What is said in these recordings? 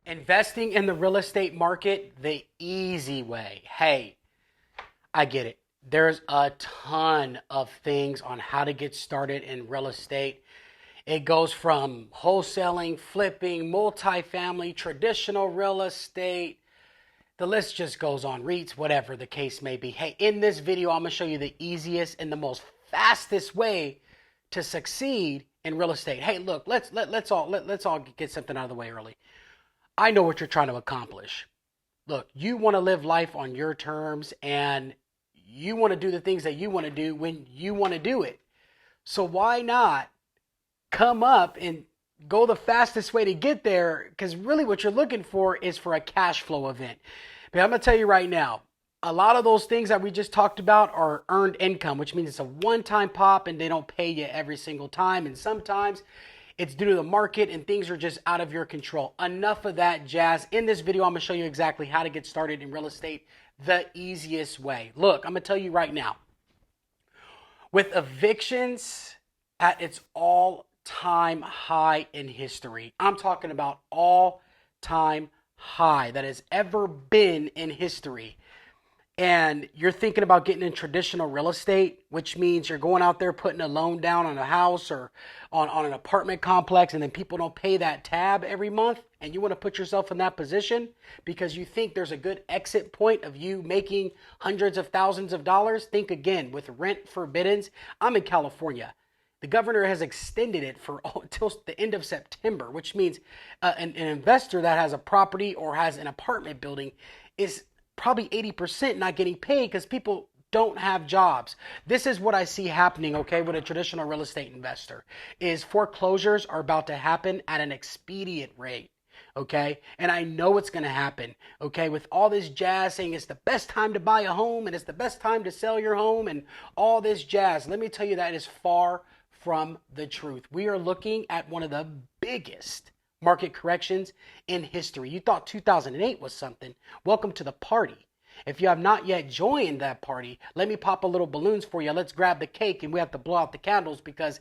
Investing in the real estate market the easy way. Hey, I get it. There's a ton of things on how to get started in real estate. It goes from wholesaling, flipping, multifamily, traditional real estate. The list just goes on. REITs, whatever the case may be. Hey, in this video, I'm going to show you the easiest and the most fastest way to succeed in real estate. Hey, look, let's all get something out of the way early. I know what you're trying to accomplish. Look, you want to live life on your terms and you want to do the things that you want to do when you want to do it. So why not come up and go the fastest way to get there? Because really what you're looking for is for a cash flow event. But I'm going to tell you right now, a lot of those things that we just talked about are earned income, which means it's a one-time pop and they don't pay you every single time. And sometimes it's due to the market and things are just out of your control. Enough of that jazz. In this video, I'm going to show you exactly how to get started in real estate the easiest way. Look, I'm going to tell you right now. With evictions at its all-time high in history, I'm talking about all-time high that has ever been in history. And you're thinking about getting in traditional real estate, which means you're going out there putting a loan down on a house or on an apartment complex, and then people don't pay that tab every month, and you want to put yourself in that position because you think there's a good exit point of you making hundreds of thousands of dollars. Think again. With rent forbiddens, I'm in California. The governor has extended it for until the end of September, which means an investor that has a property or has an apartment building is probably 80% not getting paid because people don't have jobs. This is what I see happening, okay, with a traditional real estate investor, is foreclosures are about to happen at an expedient rate, okay? And I know it's going to happen, okay, with all this jazz saying it's the best time to buy a home and it's the best time to sell your home and all this jazz. Let me tell you that is far from the truth. We are looking at one of the biggest market corrections in history. You thought 2008 was something. Welcome to the party. If you have not yet joined that party, let me pop a little balloons for you. Let's grab the cake and we have to blow out the candles because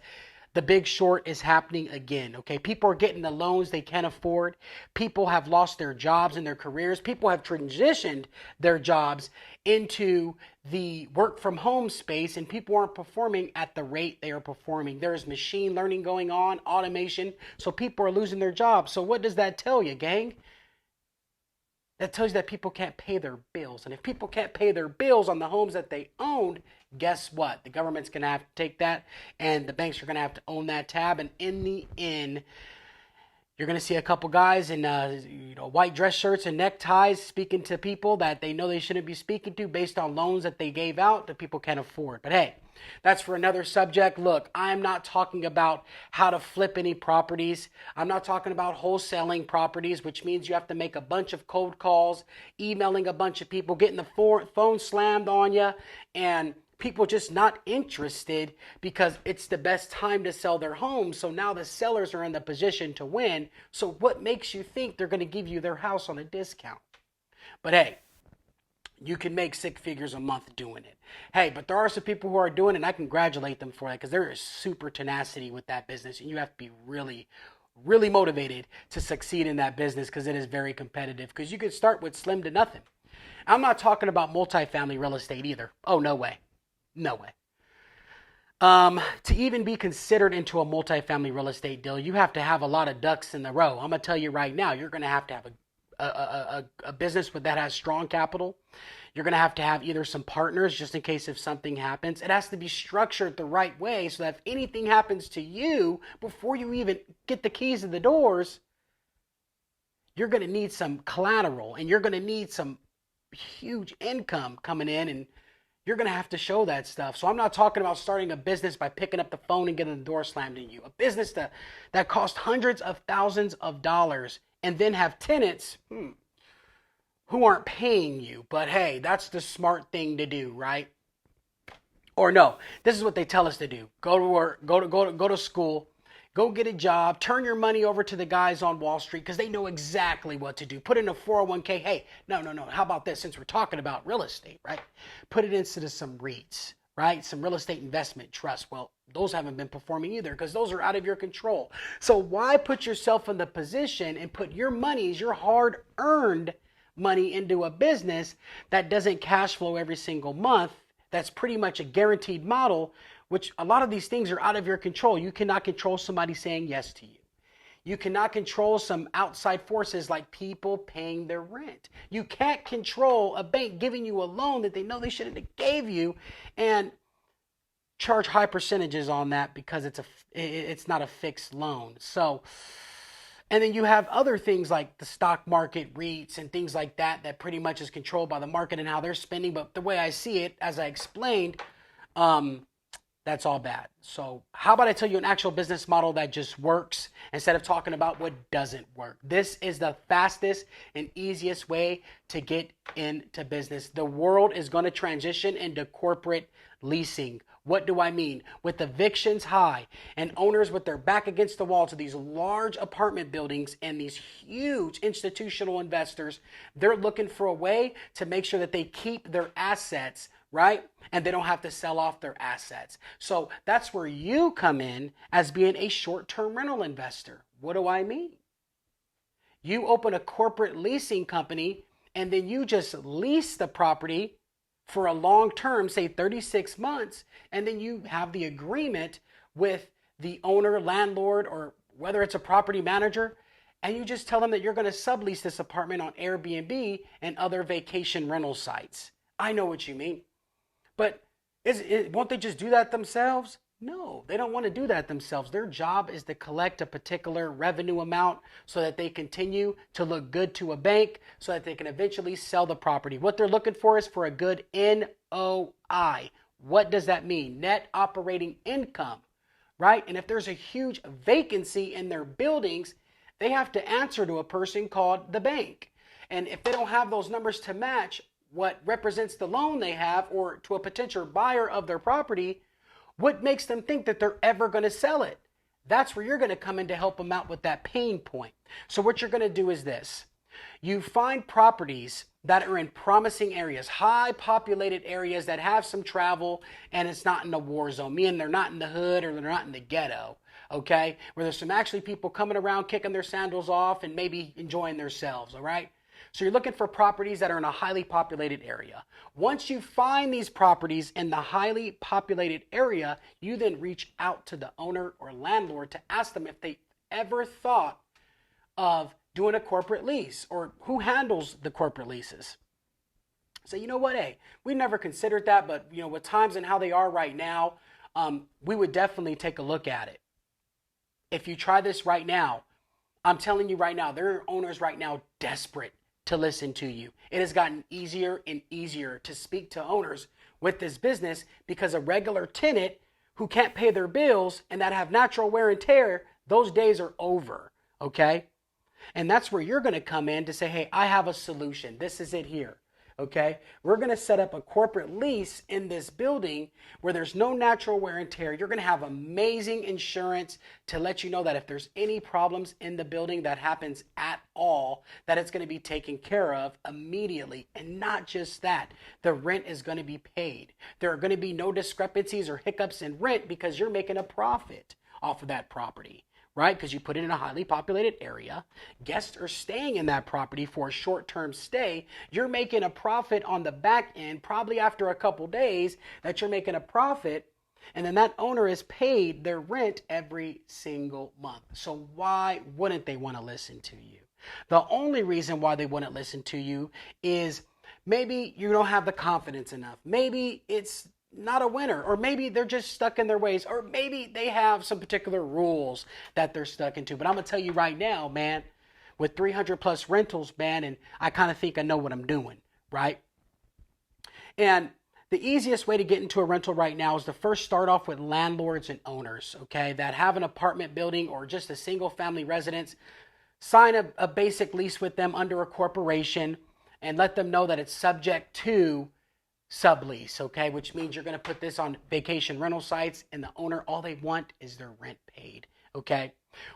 the big short is happening again. Okay, people are getting the loans they can't afford. People have lost their jobs and their careers. People have transitioned their jobs into the work from home space, and people aren't performing at the rate they are performing. There is machine learning going on, automation, so people are losing their jobs. So what does that tell you, gang? That tells you that people can't pay their bills. And if people can't pay their bills on the homes that they owned, guess what? The government's going to have to take that, and the banks are going to have to own that tab. And in the end, you're going to see a couple guys in white dress shirts and neckties speaking to people that they know they shouldn't be speaking to based on loans that they gave out that people can't afford. But hey, that's for another subject. Look, I'm not talking about how to flip any properties. I'm not talking about wholesaling properties, which means you have to make a bunch of cold calls, emailing a bunch of people, getting the phone slammed on you, and people just not interested because it's the best time to sell their home. So now the sellers are in the position to win. So what makes you think they're going to give you their house on a discount? But hey, you can make six figures a month doing it. Hey, but there are some people who are doing it, and I congratulate them for that because there is super tenacity with that business, and you have to be really, really motivated to succeed in that business because it is very competitive. Because you can start with slim to nothing. I'm not talking about multifamily real estate either. Oh, no way. No way. To even be considered into a multifamily real estate deal, you have to have a lot of ducks in the row. I'm going to tell you right now, you're going to have a business that has strong capital. You're going to have either some partners just in case if something happens. It has to be structured the right way so that if anything happens to you before you even get the keys to the doors, you're going to need some collateral and you're going to need some huge income coming in, and you're going to have to show that stuff. So I'm not talking about starting a business by picking up the phone and getting the door slammed in you. A business that costs hundreds of thousands of dollars and then have tenants who aren't paying you. But hey, that's the smart thing to do, right? Or no, this is what they tell us to do. Go to work, go to school, go get a job, turn your money over to the guys on Wall Street because they know exactly what to do. Put in a 401k. Hey, no. How about this? Since we're talking about real estate, right? Put it into some REITs. right? Some real estate investment trusts. Well, those haven't been performing either because those are out of your control. So why put yourself in the position and put your monies, your hard earned money, into a business that doesn't cash flow every single month? That's pretty much a guaranteed model, which a lot of these things are out of your control. You cannot control somebody saying yes to you. You cannot control some outside forces like people paying their rent. You can't control a bank giving you a loan that they know they shouldn't have gave you and charge high percentages on that because it's not a fixed loan. So, and then you have other things like the stock market, REITs, and things like that that pretty much is controlled by the market and how they're spending. But the way I see it, as I explained, that's all bad. So how about I tell you an actual business model that just works instead of talking about what doesn't work? This is the fastest and easiest way to get into business. The world is going to transition into corporate leasing. What do I mean? With evictions high and owners with their back against the wall to these large apartment buildings and these huge institutional investors, they're looking for a way to make sure that they keep their assets, right? And they don't have to sell off their assets. So that's where you come in as being a short-term rental investor. What do I mean? You open a corporate leasing company and then you just lease the property for a long term, say 36 months, and then you have the agreement with the owner, landlord, or whether it's a property manager, and you just tell them that you're going to sublease this apartment on Airbnb and other vacation rental sites. I know what you mean. But won't they just do that themselves? No, they don't want to do that themselves. Their job is to collect a particular revenue amount so that they continue to look good to a bank so that they can eventually sell the property. What they're looking for is for a good NOI. What does that mean? Net operating income, right? And if there's a huge vacancy in their buildings, they have to answer to a person called the bank. And if they don't have those numbers to match what represents the loan they have or to a potential buyer of their property, what makes them think that they're ever going to sell it? That's where you're going to come in to help them out with that pain point. So what you're going to do is this. You find properties that are in promising areas, high populated areas that have some travel and it's not in a war zone, meaning they're not in the hood or they're not in the ghetto, okay? Where there's some actually people coming around kicking their sandals off and maybe enjoying themselves, all right? So you're looking for properties that are in a highly populated area. Once you find these properties in the highly populated area, you then reach out to the owner or landlord to ask them if they ever thought of doing a corporate lease or who handles the corporate leases. So you know what, hey, we never considered that, but you know, with times and how they are right now, we would definitely take a look at it. If you try this right now, I'm telling you right now, there are owners right now desperate to listen to you. It has gotten easier and easier to speak to owners with this business because a regular tenant who can't pay their bills and that have natural wear and tear, those days are over, okay? And that's where you're going to come in to say, hey, I have a solution. This is it here. Okay, we're going to set up a corporate lease in this building where there's no natural wear and tear. You're going to have amazing insurance to let you know that if there's any problems in the building that happens at all, that it's going to be taken care of immediately. And not just that, the rent is going to be paid. There are going to be no discrepancies or hiccups in rent because you're making a profit off of that property. Right? Because you put it in a highly populated area. Guests are staying in that property for a short-term stay. You're making a profit on the back end, probably after a couple days that you're making a profit. And then that owner is paid their rent every single month. So why wouldn't they want to listen to you? The only reason why they wouldn't listen to you is maybe you don't have the confidence enough. Maybe it's not a winner, or maybe they're just stuck in their ways, or maybe they have some particular rules that they're stuck into. But I'm gonna tell you right now, man, with 300 plus rentals, man, and I kind of think I know what I'm doing, right? And the easiest way to get into a rental right now is to first start off with landlords and owners, okay, that have an apartment building or just a single family residence. Sign a basic lease with them under a corporation and let them know that it's subject to sublease, okay, which means you're going to put this on vacation rental sites and the owner, all they want is their rent paid, okay?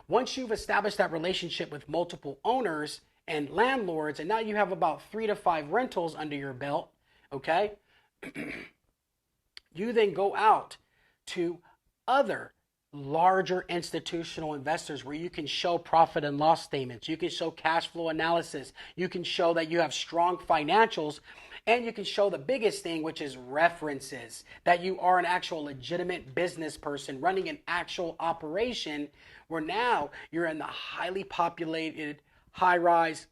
Once you've established that relationship with multiple owners and landlords, and now you have about 3 to 5 rentals under your belt, okay, You then go out to other larger institutional investors where you can show profit and loss statements, you can show cash flow analysis, you can show that you have strong financials, and you can show the biggest thing, which is references, that you are an actual legitimate business person running an actual operation, where now you're in the highly populated high-rise,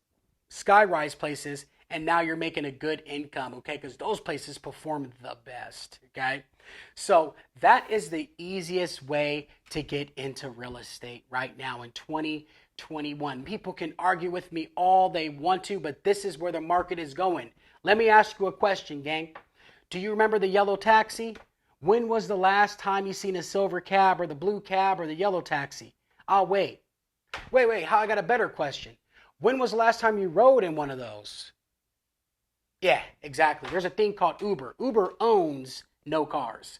sky-rise places, and now you're making a good income, okay? Because those places perform the best, okay? So that is the easiest way to get into real estate right now in 2021. People can argue with me all they want to, but this is where the market is going. Let me ask you a question, gang. Do you remember the yellow taxi? When was the last time you seen a silver cab or the blue cab or the yellow taxi? Oh, wait. How I got a better question. When was the last time you rode in one of those? Yeah, exactly. There's a thing called Uber. Uber owns no cars.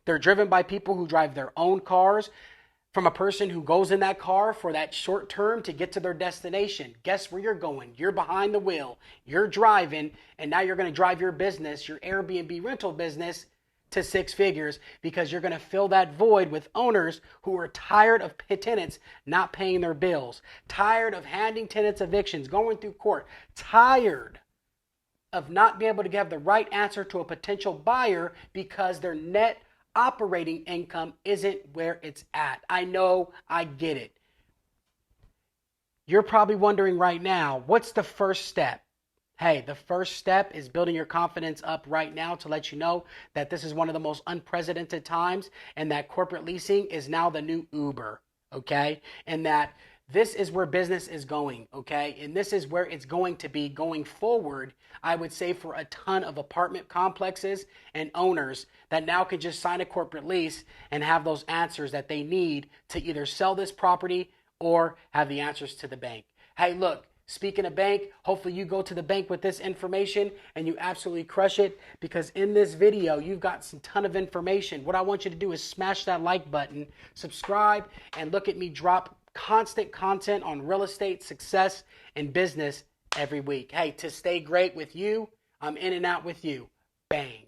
They're driven by people who drive their own cars, from a person who goes in that car for that short term to get to their destination. Guess where you're going? You're behind the wheel. You're driving, and now you're going to drive your business, your Airbnb rental business, to six figures, because you're going to fill that void with owners who are tired of tenants not paying their bills, tired of handing tenants evictions, going through court, tired of not being able to have the right answer to a potential buyer because their net operating income isn't where it's at. I know, I get it. You're probably wondering right now, what's the first step? Hey, the first step is building your confidence up right now to let you know that this is one of the most unprecedented times, and that corporate leasing is now the new Uber, okay? And that this is where business is going, okay? And this is where it's going to be going forward, I would say, for a ton of apartment complexes and owners that now can just sign a corporate lease and have those answers that they need to either sell this property or have the answers to the bank. Hey, look, speaking of bank, hopefully you go to the bank with this information and you absolutely crush it, because in this video, you've got some ton of information. What I want you to do is smash that like button, subscribe, and look at me drop constant content on real estate, success, and business every week. Hey, to stay great with you, I'm in and out with you. Bang.